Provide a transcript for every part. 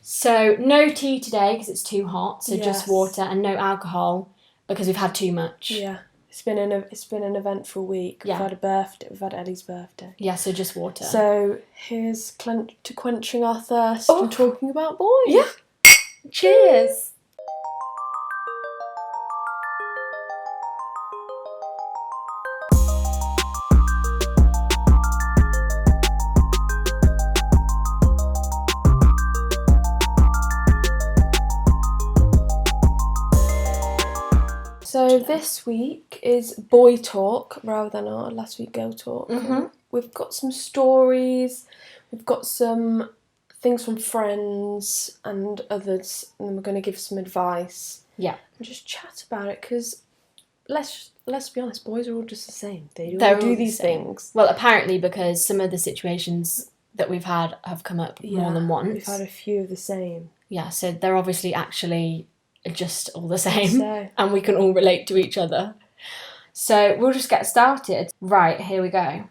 So no tea today because it's too hot, so just Yes. water, and no alcohol because we've had too much. Yeah. It's been an eventful week. Yeah. We've had Ellie's birthday. Yeah, so just water. So here's to quenching our thirst Oh. and talking about boys. Yeah. Cheers. So this week is boy talk rather than our last week girl talk. Mm-hmm. We've got some stories, we've got some things from friends and others, and then we're going to give some advice. Yeah. And just chat about it, because let's be honest, boys are all just the same. They're all all do the these same. things. Well, apparently because some of the situations that we've had have come up more than once. We've had a few of the same. Yeah, so they're obviously actually just all the same, So. and we can all relate to each other. So we'll just get started. Right, here we go.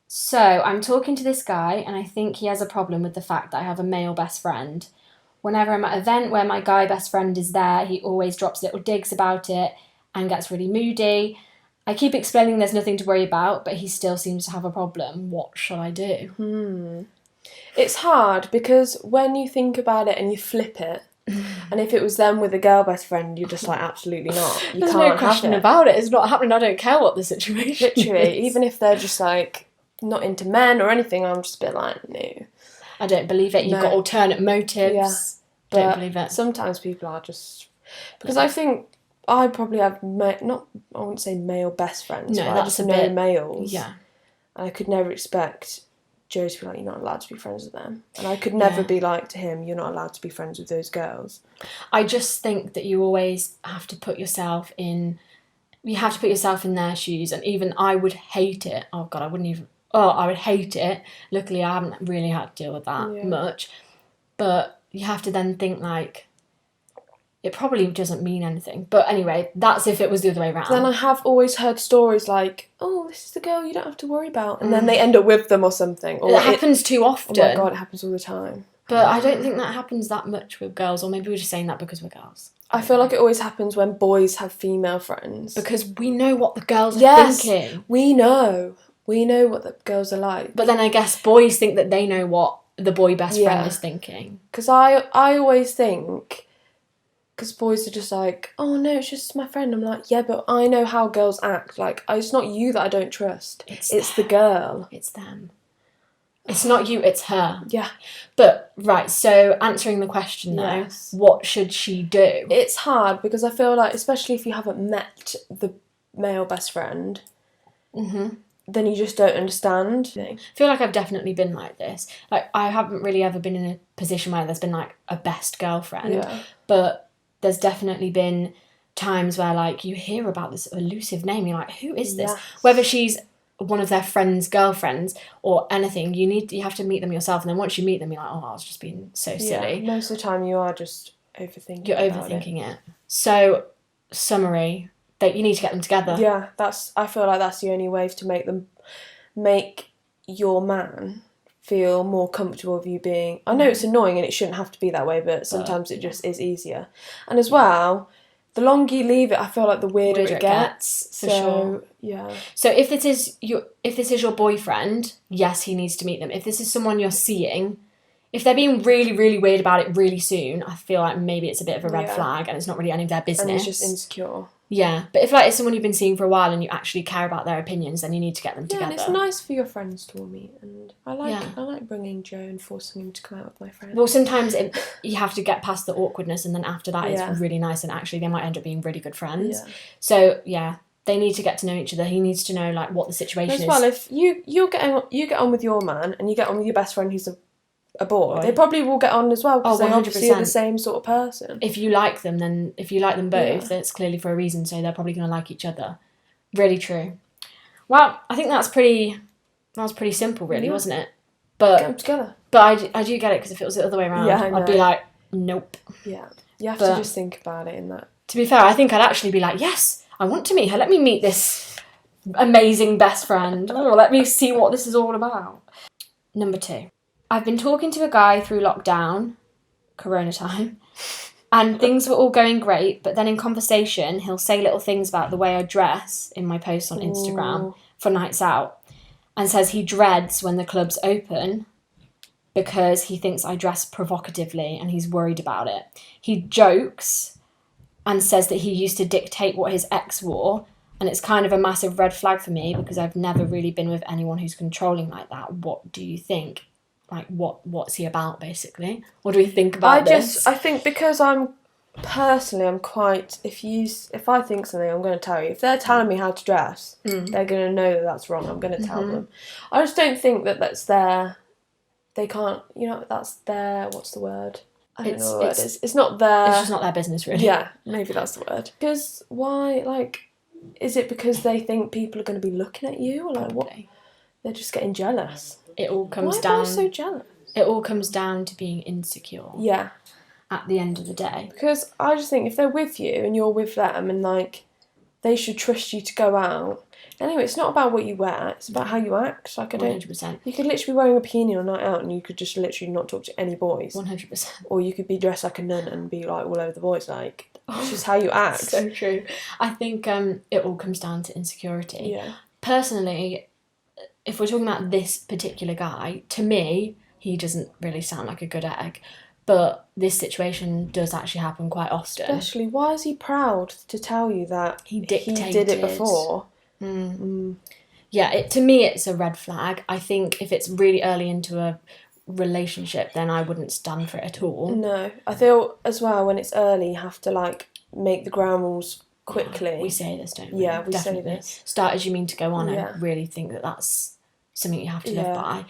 So I'm talking to this guy, and I think he has a problem with the fact that I have a male best friend. Whenever I'm at an event where my guy best friend is there, he always drops little digs about it and gets really moody. I keep explaining there's nothing to worry about, but he still seems to have a problem. What shall I do? It's hard because when you think about it and you flip it, and if it was them with a girl best friend, you're just like, absolutely not. You There's can't no question have it. about it. It's not happening. I don't care what the situation Literally, is. even if they're just like not into men or anything, I'm just a bit like, no. I don't believe it. You've No. got alternate motives. Yeah, Don't but believe it. sometimes people are just... Because I think I probably have, I wouldn't say male best friends, No, but I that's just a know bit... males. Yeah. And I could never expect Joe to be like, you're not allowed to be friends with them. And I could never be like to him, you're not allowed to be friends with those girls. I just think that you always have to put yourself in... You have to put yourself in their shoes. And even I would hate it. Oh, God, I would hate it. Luckily, I haven't really had to deal with that much. But you have to then think, like, it probably doesn't mean anything. But anyway, that's if it was the other way around. Then I have always heard stories like, oh, this is the girl you don't have to worry about. And then they end up with them or something. Or it happens too often. Oh my God, it happens all the time. But I don't think that happens that much with girls. Or maybe we're just saying that because we're girls. I feel like it always happens when boys have female friends. Because we know what the girls are thinking. We know. We know what the girls are like. But then I guess boys think that they know what the boy best friend is thinking. Because I always think... Because boys are just like, oh no, it's just my friend. I'm like, yeah, but I know how girls act. Like, it's not you that I don't trust. It's the girl. It's them. It's not you, it's her. Yeah. But, right, so answering the question though, what should she do? It's hard because I feel like, especially if you haven't met the male best friend, then you just don't understand. I feel like I've definitely been like this. Like, I haven't really ever been in a position where there's been, like, a best girlfriend. Yeah. But there's definitely been times where, like, you hear about this elusive name. You're like, who is this? Yes. Whether she's one of their friends' girlfriends or anything, you have to meet them yourself. And then once you meet them, you're like, oh, I was just being so silly. Yeah, most of the time you are just overthinking. You're overthinking it. So, summary, that you need to get them together. Yeah, I feel like that's the only way to make your man feel more comfortable with you being... I know it's annoying and it shouldn't have to be that way, but sometimes it just is easier. And as well, the longer you leave it, I feel like the weirder it gets. For sure. Yeah. So if this is your boyfriend, yes, he needs to meet them. If this is someone you're seeing, if they're being really, really weird about it really soon, I feel like maybe it's a bit of a red flag and it's not really any of their business. And it's just insecure. Yeah, but if it's someone you've been seeing for a while and you actually care about their opinions, then you need to get them together. Yeah, and it's nice for your friends to all meet, and I like bringing Joe and forcing him to come out with my friends. Well, sometimes you have to get past the awkwardness, and then after that it's really nice, and actually they might end up being really good friends. Yeah. So yeah, they need to get to know each other. He needs to know like what the situation is. As well, if you get on with your man and you get on with your best friend who's a boy, they probably will get on as well because they obviously are the same sort of person. If you like them both, then it's clearly for a reason, so they're probably going to like each other. Really true. Well, I think that was pretty simple, really, wasn't it? But get them together. But I do get it, because if it was the other way around, I'd be like, nope. Yeah, you have to just think about it in that. To be fair, I think I'd actually be like, yes, I want to meet her. Let me meet this amazing best friend. Oh, let me see what this is all about. Number 2. I've been talking to a guy through lockdown. Corona time. And things were all going great, but then in conversation, he'll say little things about the way I dress in my posts on Instagram for nights out, and says he dreads when the clubs open because he thinks I dress provocatively and he's worried about it. He jokes and says that he used to dictate what his ex wore, and it's kind of a massive red flag for me because I've never really been with anyone who's controlling like that. What do you think? Like, what's he about, basically? What do we think about this? I think because I'm quite, if I think something, I'm going to tell you. If they're telling me how to dress, they're going to know that that's wrong. I'm going to tell them. I just don't think that that's they can't, that's their, what's the word? I don't know what it is. It's not their... It's just not their business, really. Yeah, maybe that's the word. Because why, is it because they think people are going to be looking at you? Or Probably. What? They're just getting jealous. It all comes Why down... are they so jealous? It all comes down to being insecure. Yeah. At the end of the day. Because I just think if they're with you and you're with them and, they should trust you to go out... Anyway, it's not about what you wear, it's about how you act. 100%. You could literally be wearing a bikini on a night out and you could just literally not talk to any boys. 100%. Or you could be dressed like a nun and be, all over the boys, it's just how you act. So true. I think it all comes down to insecurity. Yeah. Personally, if we're talking about this particular guy, to me, he doesn't really sound like a good egg. But this situation does actually happen quite often. Especially, why is he proud to tell you that he did it before? Yeah, to me, it's a red flag. I think if it's really early into a relationship, then I wouldn't stand for it at all. No. I feel, as well, when it's early, you have to, make the ground rules quickly. Yeah, we say this, don't we? Yeah, we Definitely. say this. Start as you mean to go on. I really think that that's something you have to live by.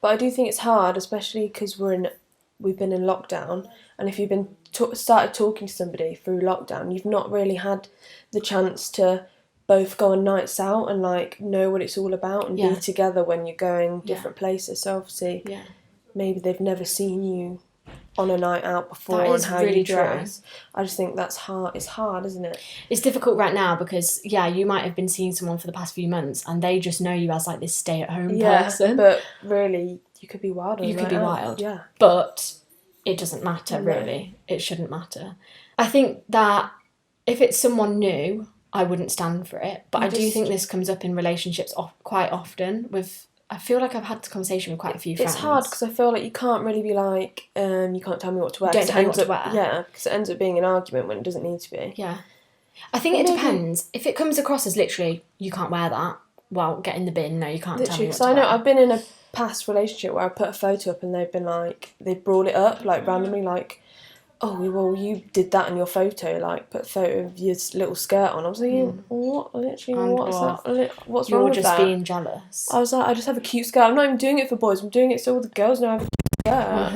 But I do think it's hard, especially because we've been in lockdown, and if you've been started talking to somebody through lockdown, you've not really had the chance to both go on nights out and know what it's all about and be together when you're going different places. So obviously, maybe they've never seen you on a night out before and how really you dress. True. I just think that's hard. It's hard, isn't it? It's difficult right now because you might have been seeing someone for the past few months and they just know you as this stay-at-home person. But really, you could be wild. You could be wild. Yeah. But it doesn't matter, really. It shouldn't matter. I think that if it's someone new, I wouldn't stand for it. But I do think this comes up in relationships quite often. I feel like I've had this conversation with quite a few friends. It's hard because I feel like you can't really be you can't tell me what to wear. Don't tell me what to wear. Yeah, because it ends up being an argument when it doesn't need to be. Yeah. I think it depends. If it comes across as literally, you can't wear that, well, get in the bin. No, you can't tell me what to wear. I know I've been in a past relationship where I put a photo up and they've been they brought it up randomly oh, well, you did that in your photo, put a photo of your little skirt on. I was thinking, what? Literally, what's that? What's wrong with that? You're just being jealous. I was I just have a cute skirt. I'm not even doing it for boys. I'm doing it so all the girls know I have a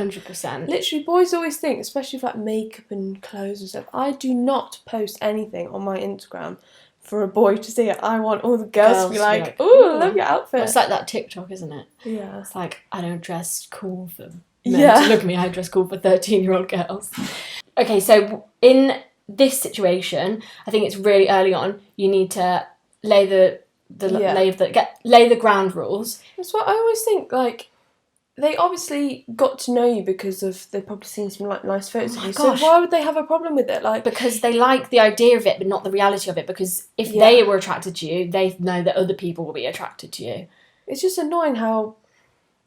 cute skirt. 100%. Literally, boys always think, especially with makeup and clothes and stuff, I do not post anything on my Instagram for a boy to see it. I want all the girls to be ooh, I love your outfit. Well, it's like that TikTok, isn't it? Yeah. It's I don't dress cool for men to look at me. I dress cool for 13-year-old girls. Okay, so in this situation, I think it's really early on. You need to lay the ground rules. That's what I always think. They obviously got to know you because they've probably seen some nice photos of you. Gosh. So why would they have a problem with it? Because they like the idea of it, but not the reality of it. Because if they were attracted to you, they know that other people will be attracted to you. It's just annoying how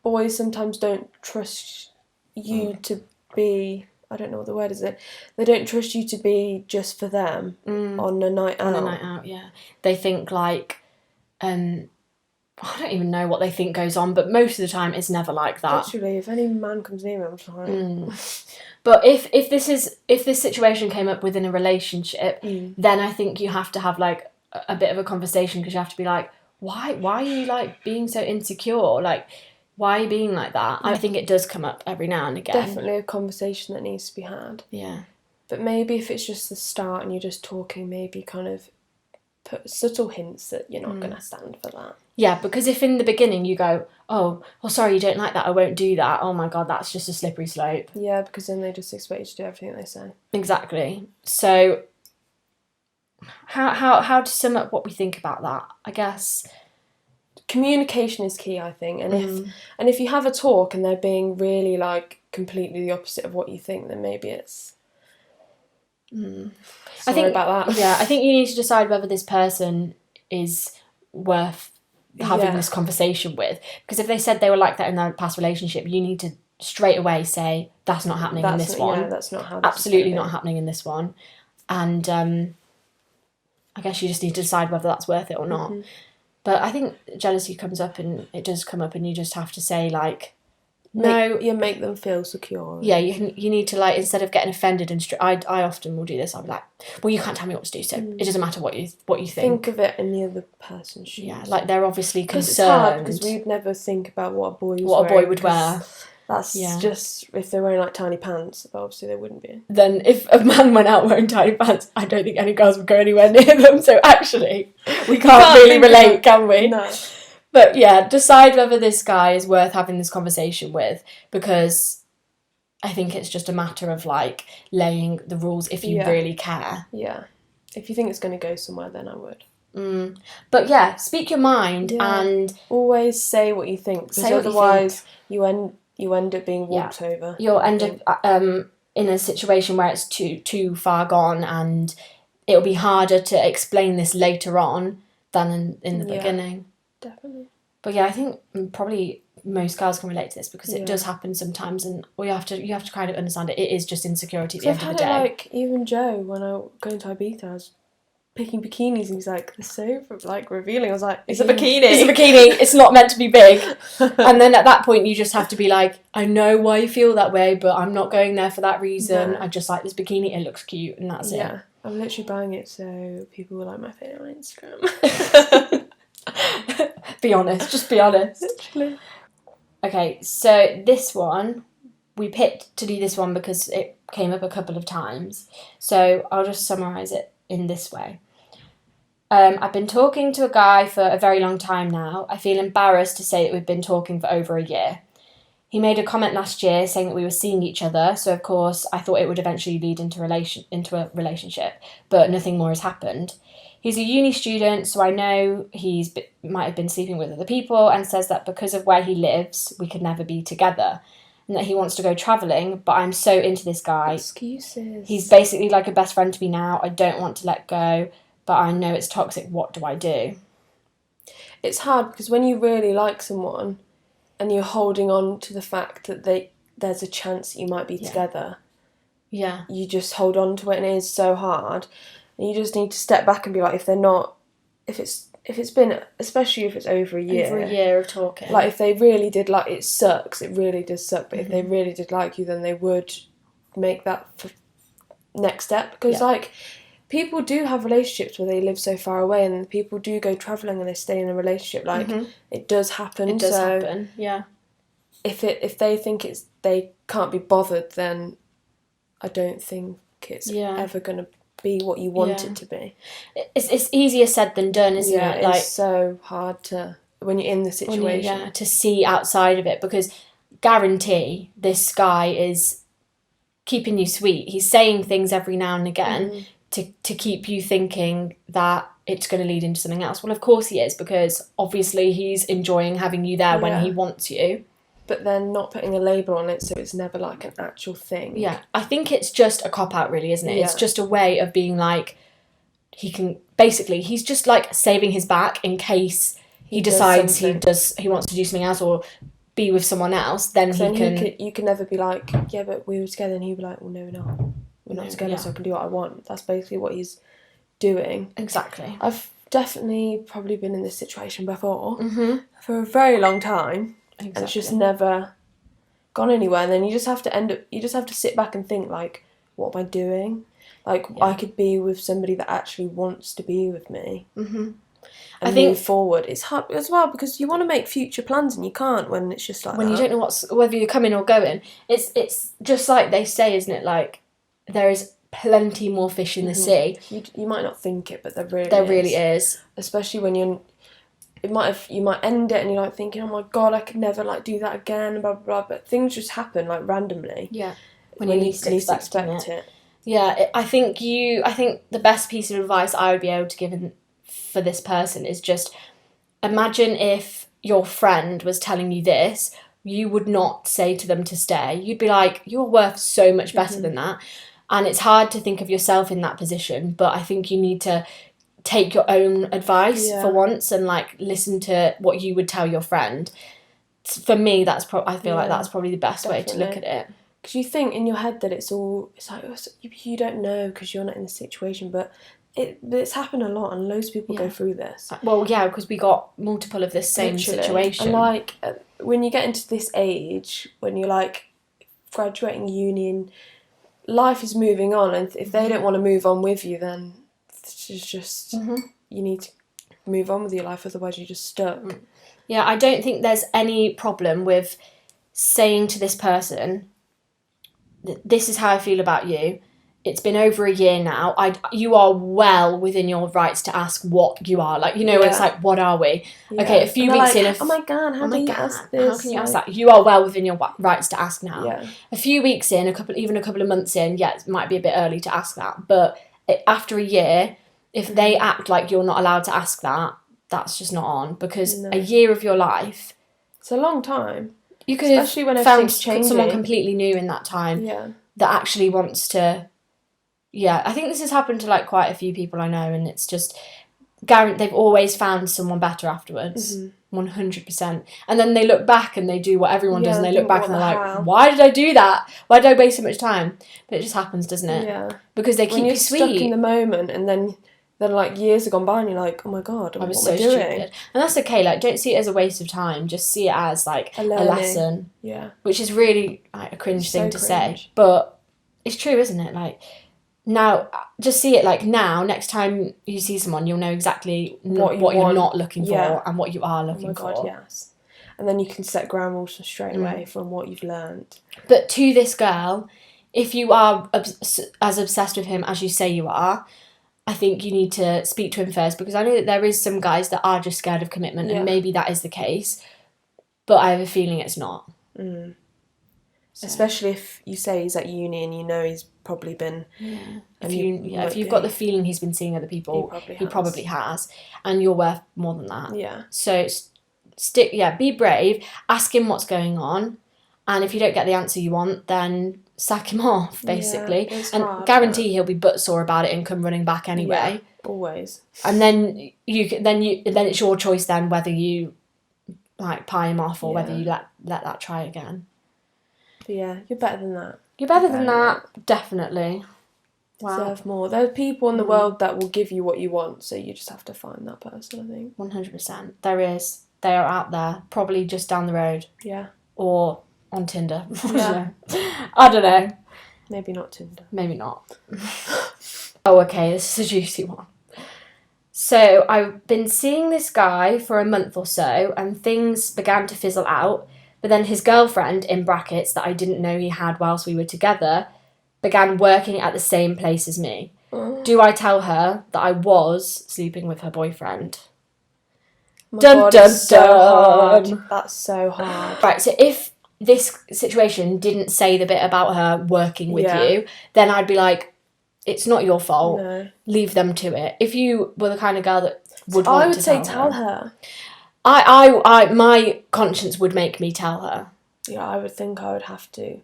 boys sometimes don't trust you to be... I don't know what the word is. They don't trust you to be just for them on a night out. On a night out, yeah. They think I don't even know what they think goes on, but most of the time it's never like that. Literally, if any man comes near me, I'm fine. But if this situation came up within a relationship, then I think you have to have a bit of a conversation because you have to be why are you being so insecure? Why are you being like that? I think it does come up every now and again. Definitely a conversation that needs to be had. Yeah. But maybe if it's just the start and you're just talking, maybe kind of put subtle hints that you're not going to stand for that. Yeah, because if in the beginning you go, oh, well, sorry, you don't like that, I won't do that. Oh my God, that's just a slippery slope. Yeah, because then they just expect you to do everything they say. Exactly. So how to sum up what we think about that? I guess... communication is key, I think. And if you have a talk and they're being really like completely the opposite of what you think, then maybe it's sorry about that. Yeah, I think you need to decide whether this person is worth having this conversation with, because if they said they were like that in their past relationship, you need to straight away say that's not happening in this one. That's not how absolutely not happening in this one. And I guess you just need to decide whether that's worth it or not. But I think jealousy comes up, and it does come up, and you just have to say like, no, you make them feel secure. Yeah, you need to, like, instead of getting offended and I often will do this. I'll be like, well, you can't tell me what to do, so it doesn't matter what you think. Think of it in the other person's shoes. Yeah, like they're obviously concerned. It's hard because we'd never think about what a boy would wear. That's just if they're wearing like tiny pants. But obviously they wouldn't be. Then if a man went out wearing tiny pants, I don't think any girls would go anywhere near them. So actually, we can't really relate, can we? No. But yeah, decide whether this guy is worth having this conversation with, because I think it's just a matter of like laying the rules if you really care. Yeah. If you think it's going to go somewhere, then I would. But yeah, speak your mind and always say what you think, because otherwise you end up being walked over. You'll end up in a situation where it's too far gone, and it'll be harder to explain this later on than in the beginning. Definitely. But yeah, I think probably most girls can relate to this, because it does happen sometimes, and you have to kind of understand it. It is just insecurity at the end of the day. Like even Joe, when I was going to Ibiza, I was picking bikinis, and he's like, they're so like revealing. I was like, it's a bikini. It's a bikini. It's not meant to be big. And then at that point, you just have to be like, I know why you feel that way, but I'm not going there for that reason. I just like this bikini. It looks cute, and that's it. Yeah, I'm literally buying it so people will like my fit on Instagram. Be honest. Just be honest. Literally. Okay, so this one, we picked to do this one because it came up a couple of times. So I'll just summarise it in this way. I've been talking to a guy for a very long time now. I feel embarrassed to say that we've been talking for over a year. He made a comment last year saying that we were seeing each other, so of course I thought it would eventually lead into a relationship, but nothing more has happened. He's a uni student, so I know might have been sleeping with other people, and says that because of where he lives, we could never be together, and that he wants to go travelling, but I'm so into this guy. Excuses. He's basically like a best friend to me now. I don't want to let go, but I know it's toxic. What do I do? It's hard, because when you really like someone and you're holding on to the fact that there's a chance that you might be together, you just hold on to it, and it is so hard. And you just need to step back and be like, if it's been, especially if it's over a year of talking, like if they really did like, it sucks, it really does suck, but if they really did like you, then they would make that next step, because like people do have relationships where they live so far away, and people do go travelling and they stay in a relationship, like it does happen. It does happen, yeah. If they think they can't be bothered, then I don't think it's ever going to be what you want it to be. It's easier said than done, isn't it? Like, it's so hard to, when you're in the situation, to see outside of it, because guarantee this guy is keeping you sweet. He's saying things every now and again to keep you thinking that it's going to lead into something else. Well, of course he is, because obviously he's enjoying having you there when he wants you. But then not putting a label on it, so it's never like an actual thing. Yeah, I think it's just a cop-out, really, isn't it? Yeah. It's just a way of being like, he's just like saving his back in case he decides he wants to do something else or be with someone else, then you can never be like, yeah, but we were together, and he'd be like, well, no, we're not together, so I can do what I want. That's basically what he's doing. Exactly. I've definitely probably been in this situation before for a very long time. Exactly. And it's just never gone anywhere, and then you just have to sit back and think, like, what am I doing? Like, I could be with somebody that actually wants to be with me and move forward. It's hard as well, because you want to make future plans, and you can't when it's just like when you don't know whether you're coming or going. It's just like they say, isn't it? Like, there is plenty more fish in the sea. You might not think it, but there really is. Especially when you might end it and you're like thinking, oh my god, I could never like do that again, blah blah blah. But things just happen like randomly. Yeah, when you least expect it. Yeah, I think the best piece of advice I would be able to give for this person is just imagine if your friend was telling you this, you would not say to them to stay. You'd be like, you're worth so much better than that. And it's hard to think of yourself in that position, but I think you need to take your own advice for once and like listen to what you would tell your friend. For me, I feel like that's probably the best way to look at it. Because you think in your head that it's like you don't know because you're not in the situation, but it's happened a lot, and loads of people go through this. Well, yeah, because we got multiple of this same situation. And like when you get into this age, when you're like graduating uni and life is moving on, and if they don't want to move on with you, then it's just you need to move on with your life, otherwise you're just stuck. Yeah, I don't think there's any problem with saying to this person, this is how I feel about you. It's been over a year now. You are well within your rights to ask what you are. Like, it's like, what are we? Yeah. Okay, a few weeks in. Oh my God, how can you ask this? How can you ask that? You are well within your rights to ask now. Yeah. A few weeks in, even a couple of months in, it might be a bit early to ask that. But after a year, if they act like you're not allowed to ask that, that's just not on. Because a year of your life... It's a long time. You could have found someone completely new in that time that actually wants to... Yeah, I think this has happened to like quite a few people I know, and it's just they've always found someone better afterwards, 100%. And then they look back and they do what everyone does, and they look back and they're like, "Why did I do that? Why did I waste so much time?" But it just happens, doesn't it? Yeah. Because they keep you sweet. When you're stuck in the moment, and then like years have gone by, and you're like, "Oh my God, I was so stupid." And that's okay. Like, don't see it as a waste of time. Just see it as like a lesson. Yeah. Which is really like a cringe thing to say, but it's true, isn't it? Like. Now, just see it like now, next time you see someone, you'll know exactly what you're not looking for and what you are looking for. Oh my God, yes. And then you can set ground rules straight away from what you've learned. But to this girl, if you are as obsessed with him as you say you are, I think you need to speak to him first, because I know that there is some guys that are just scared of commitment, and maybe that is the case, but I have a feeling it's not. So. Especially if you say he's at uni and you know he's probably been... If you've got the feeling he's been seeing other people, he probably has. And you're worth more than that. Yeah. So be brave, ask him what's going on, and if you don't get the answer you want, then sack him off, basically. Yeah, it's and hard, guarantee he'll be butt sore about it and come running back anyway. Yeah, always. And then then it's your choice then whether you like pie him off or whether you let that try again. But yeah, you're better than that. You're better than that, definitely. Wow. Deserve more. There are people in the world that will give you what you want, so you just have to find that person, I think. 100%. There is. They are out there, probably just down the road. Yeah. Or on Tinder. Yeah. I don't know. Maybe not Tinder. Maybe not. Oh, okay, this is a juicy one. So I've been seeing this guy for a month or so, and things began to fizzle out. But then his girlfriend, in brackets, that I didn't know he had whilst we were together, began working at the same place as me. Do I tell her that I was sleeping with her boyfriend? Dun, dun, dun. That's so hard. Right, so if this situation didn't say the bit about her working with you, then I'd be like, it's not your fault. No. Leave them to it. If you were the kind of girl that would I want would to say tell her. My conscience would make me tell her. Yeah, I would think I would have to.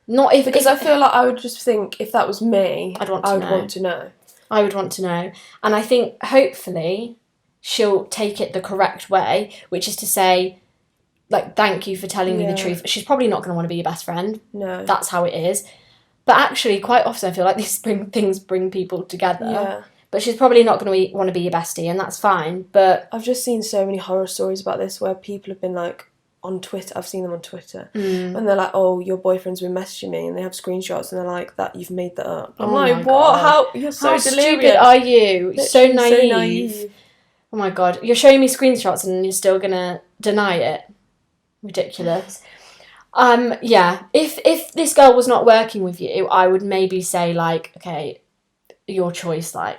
Because I feel like I would just think if that was me, I would want to know. I would want to know. And I think hopefully she'll take it the correct way, which is to say, like, thank you for telling me the truth. She's probably not going to want to be your best friend. No. That's how it is. But actually, quite often I feel like these things bring people together. Yeah. But she's probably not going to want to be your bestie, and that's fine. But I've just seen so many horror stories about this where people have been like, on Twitter, I've seen them on Twitter, and they're like, "Oh, your boyfriend's been messaging me," and they have screenshots, and they're like, "That you've made that up." I'm like, "What? God. How? You're so How delirious. stupid are you? Literally So naive. Oh my God, you're showing me screenshots and you're still gonna deny it? Ridiculous. Yeah. If this girl was not working with you, I would maybe say like, okay, your choice, like,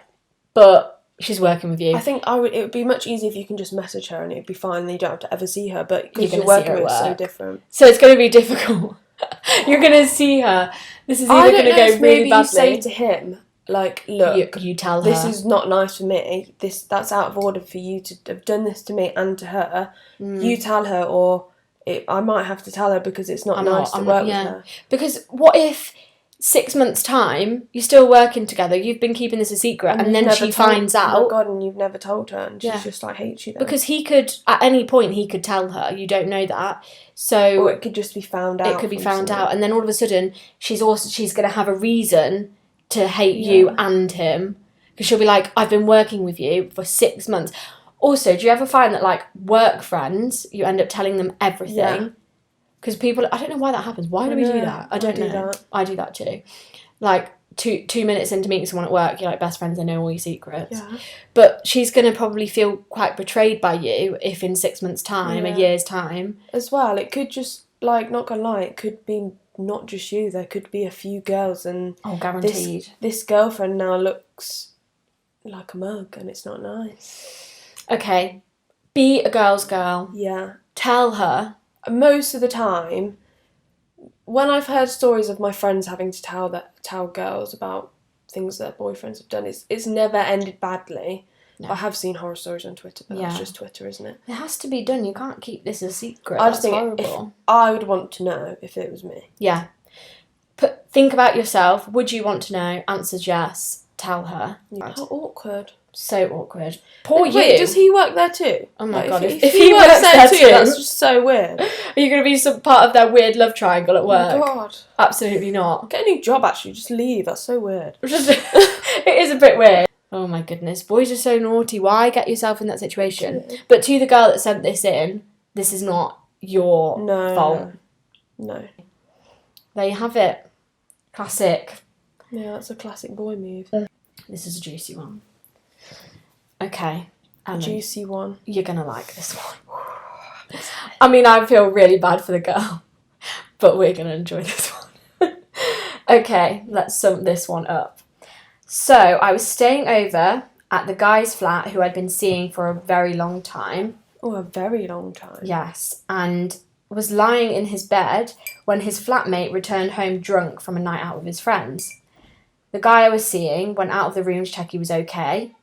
but. She's working with you. I think it would be much easier if you can just message her and it'd be fine and you don't have to ever see her, but because you're working with her, it's so different. So it's going to be difficult. You're going to see her. This is either going to go really badly. Maybe you say to him, like, look, you tell her. This is not nice for me. That's out of order for you to have done this to me and to her. You tell her, or I might have to tell her because it's not nice to work with her. Because what if 6 months' time, you're still working together, you've been keeping this a secret, and then she finds out. Oh my God, and you've never told her, and she's just like hates you then. Because he could, at any point, he could tell her. You don't know that. So, or it could just be found out. It could be found out, and then all of a sudden, she's going to have a reason to hate you and him. Because she'll be like, I've been working with you for 6 months. Also, do you ever find that, like, work friends, you end up telling them everything? Yeah. Because people, I don't know why that happens. Why do we do that? I don't know. I do that too. Like, two minutes into meeting someone at work, you're like best friends, they know all your secrets. Yeah. But she's going to probably feel quite betrayed by you if in 6 months' time, a year's time. As well, it could just, like, not gonna lie, it could be not just you. There could be a few girls, and guaranteed. This girlfriend now looks like a mug, and it's not nice. Okay, be a girl's girl. Yeah. Tell her. Most of the time, when I've heard stories of my friends having to tell girls about things their boyfriends have done, it's never ended badly. No. I have seen horror stories on Twitter, but that's just Twitter, isn't it? It has to be done. You can't keep this a secret. I just think horrible. I would want to know if it was me. Yeah. Think about yourself. Would you want to know? Answer's yes. Tell her. Yeah. How awkward. So awkward. Poor you. Wait, does he work there too? Oh my God. If he works there too, that's just so weird. Are you going to be some part of their weird love triangle at work? Oh my God. Absolutely not. Get a new job, actually. Just leave. That's so weird. It is a bit weird. Oh my goodness. Boys are so naughty. Why get yourself in that situation? Yeah. But to the girl that sent this in, this is not your fault. No. There you have it. Classic. Yeah, that's a classic boy move. This is a juicy one. Okay. A juicy one. You're going to like this one. I mean, I feel really bad for the girl, but we're going to enjoy this one. Okay, let's sum this one up. So, I was staying over at the guy's flat who I'd been seeing for a very long time. Oh, a very long time. Yes, and was lying in his bed when his flatmate returned home drunk from a night out with his friends. The guy I was seeing went out of the room to check he was okay.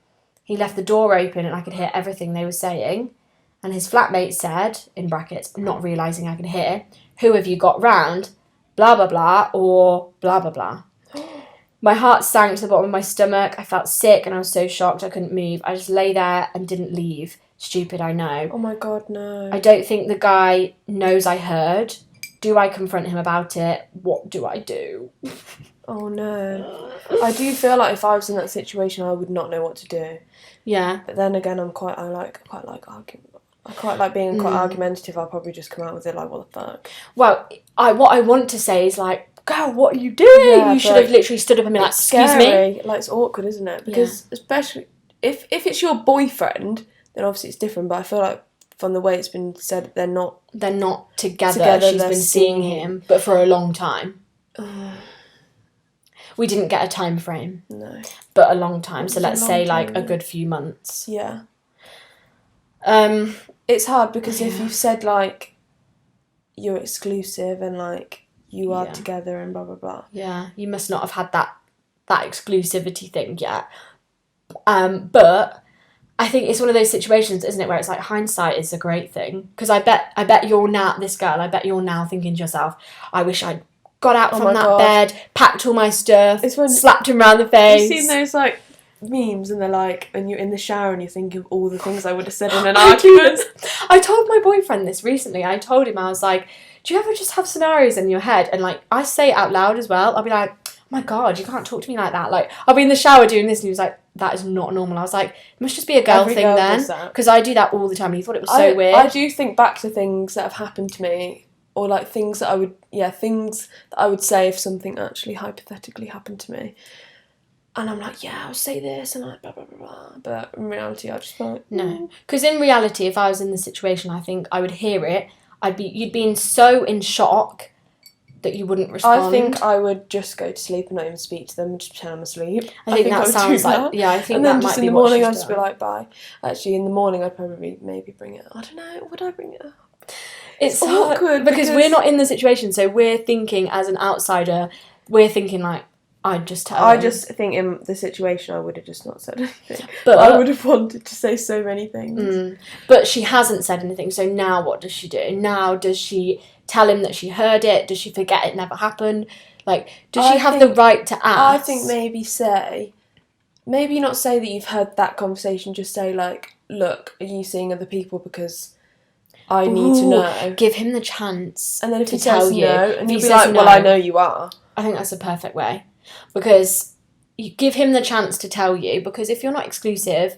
He left the door open and I could hear everything they were saying. And his flatmate said, in brackets, not realising I could hear, "Who have you got round? Blah, blah, blah," or blah, blah, blah. My heart sank to the bottom of my stomach. I felt sick and I was so shocked I couldn't move. I just lay there and didn't leave. Stupid, I know. Oh my God, no. I don't think the guy knows I heard. Do I confront him about it? What do I do? Oh no. I do feel like if I was in that situation, I would not know what to do. Yeah. But then again, I quite like arguing. I quite like being quite argumentative. I'll probably just come out with it like, what the fuck? Well, what I want to say is like, girl, what are you doing? Yeah, you should have literally stood up and been like, excuse me. Like, it's awkward, isn't it? Because especially if it's your boyfriend, then obviously it's different. But I feel like from the way it's been said, they're not together. She's been seeing him, but for a long time. We didn't get a time frame. No. But a long time. So let's say like a good few months. Yeah. It's hard because if you've said like you're exclusive and like you are together and blah blah blah. Yeah, you must not have had that exclusivity thing yet. But I think it's one of those situations, isn't it, where it's like hindsight is a great thing. Because I bet you're now thinking to yourself, I wish I'd got out from that bed, packed all my stuff, slapped him round the face. You've seen those like memes and they're like, and you're in the shower and you think of all the things I would have said in an argument. I told my boyfriend this recently. I told him, I was like, do you ever just have scenarios in your head? And like, I say it out loud as well. I'll be like, oh my God, you can't talk to me like that. Like, I'll be in the shower doing this and he was like, that is not normal. I was like, it must just be a girl thing then. Because I do that all the time and he thought it was so weird. I do think back to things that have happened to me, or like things that I would say if something actually hypothetically happened to me. And I'm like, yeah, I'll say this and like blah, blah, blah, blah. But in reality, I just like... No. Because in reality, if I was in the situation, I think I would hear it. You'd be so in shock that you wouldn't respond. I think I would just go to sleep and not even speak to them and just pretend I'm asleep. I think that sounds like... Yeah, I think that might be what she's done. And then just in the morning, I'd just be like, bye. Actually, in the morning, I'd probably maybe bring it up. I don't know. Would I bring it up? It's awkward because we're not in the situation, so we're thinking as an outsider, we're thinking like, I'd just tell I him. just think in the situation I would have just not said anything. But I would have wanted to say so many things. But she hasn't said anything, so now what does she do? Now does she tell him that she heard it? Does she forget it never happened? Like, does she have the right to ask? I think maybe not say that you've heard that conversation, just say, like, look, are you seeing other people, because I need to know. Give him the chance. And then if to he says tell you, no, and if you'll he be like, says well, no, I know you are. I think that's a perfect way. Because you give him the chance to tell you, because if you're not exclusive,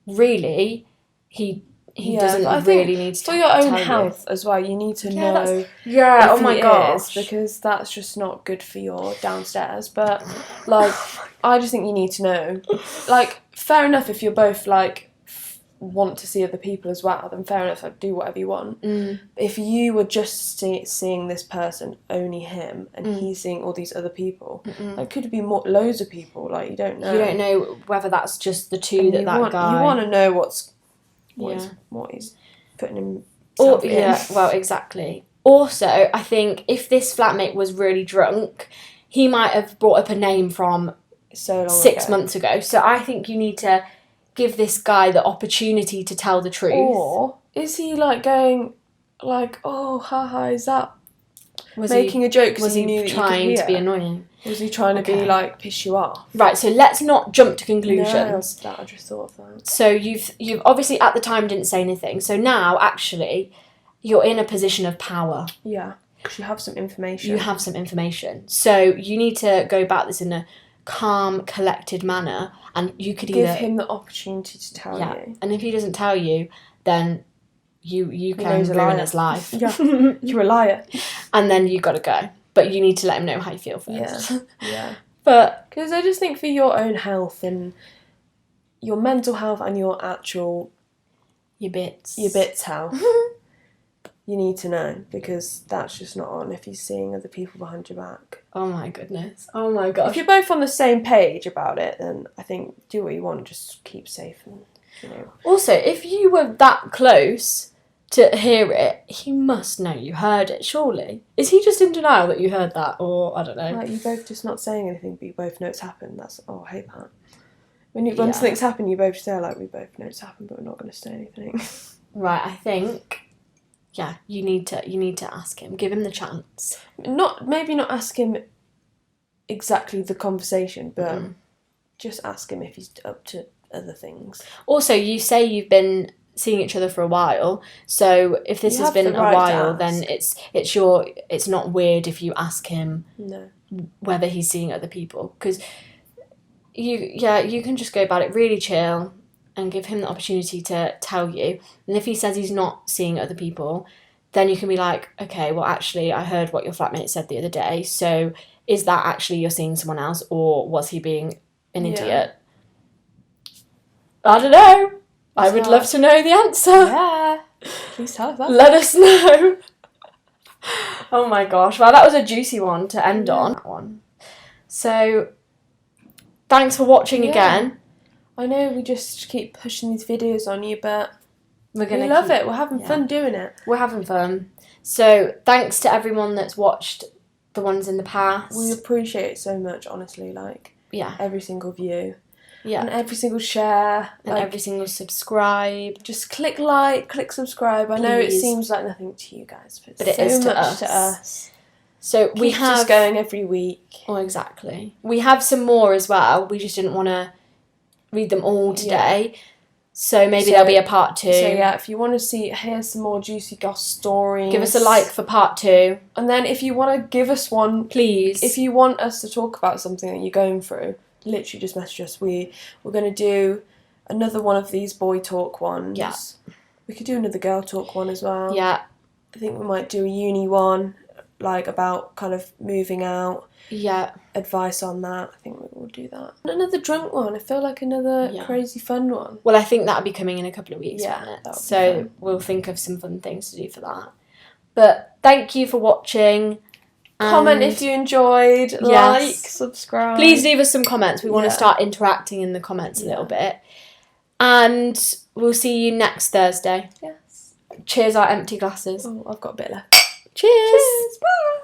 really, he doesn't really need to for your own tell health as well, you need to know oh my gosh, because that's just not good for your downstairs. But like, I just think you need to know. Like, fair enough if you're both like want to see other people as well, then fair enough, like, do whatever you want. If you were just seeing this person, only him, and he's seeing all these other people, like, could be loads of people, like, you don't know. You don't know whether that's just the two that guy. You want to know what he's putting himself in. Yeah, well, exactly. Also, I think if this flatmate was really drunk, he might have brought up a name from so long 6 months ago. So I think you need to give this guy the opportunity to tell the truth. Or is he like going like, oh, haha, is that making a joke because he knew that trying you could to be annoying? Was he trying to be like, piss you off? Right, so let's not jump to conclusions. No, I just thought of that. So you've obviously at the time didn't say anything. So now actually you're in a position of power. Yeah, because you have some information. You have some information. So you need to go about this in a calm, collected manner, and you could give him the opportunity to tell you. And if he doesn't tell you, then you can ruin his life. Yeah, you're a liar. And then you got to go. But you need to let him know how you feel first. Yeah. But because I just think for your own health and your mental health and your actual your bits health, you need to know, because that's just not on if he's seeing other people behind your back. Oh my goodness. Oh my gosh. If you're both on the same page about it, then I think do what you want, just keep safe and, you know. Also, if you were that close to hear it, he must know you heard it, surely. Is he just in denial that you heard that? Or, I don't know. Like, you both just not saying anything, but you both know it's happened. That's, I hate that. When something's happened, you both say, like, we both know it's happened, but we're not going to say anything. Right, I think... Yeah, you need to ask him. Give him the chance. Maybe not ask him exactly the conversation, but just ask him if he's up to other things. Also, you say you've been seeing each other for a while, so if this has been a while, then it's not weird if you ask him whether he's seeing other people, because you can just go about it really chill and give him the opportunity to tell you. And if he says he's not seeing other people, then you can be like, okay, well, actually, I heard what your flatmate said the other day, so is that actually you're seeing someone else, or was he being an idiot? I don't know. I would love to know the answer. Yeah. Please tell us that. Let us know. Oh my gosh. Well, that was a juicy one to end on. That one. So, thanks for watching again. I know we just keep pushing these videos on you, but we love it. We're having fun doing it. We're having fun. So, thanks to everyone that's watched the ones in the past. We appreciate it so much, honestly. Like, every single view. Yeah. And every single share. And every single subscribe. Just click like, click subscribe. I know it seems like nothing to you guys, but it is so much to us. So we keeps have us going every week. Oh, exactly. We have some more as well. We just didn't want to read them all today. Yeah. So maybe there'll be a part 2. So yeah, if you want to hear some more Juicy Goss stories, give us a like for part 2. And then if you want to give us one, please. If you want us to talk about something that you're going through, literally just message us. We're going to do another one of these boy talk ones. Yeah. We could do another girl talk one as well. Yeah. I think we might do a uni one, like about kind of moving out. Yeah. Advice on that. I think we'll do that. And another drunk one. I feel like another crazy fun one. Well, I think that'll be coming in a couple of weeks, won't it? So we'll think of some fun things to do for that. But thank you for watching. Comment if you enjoyed. Like, subscribe. Please leave us some comments. We want to start interacting in the comments a little bit. And we'll see you next Thursday. Yes. Cheers our empty glasses. Oh, I've got a bit left. Cheers. Bye.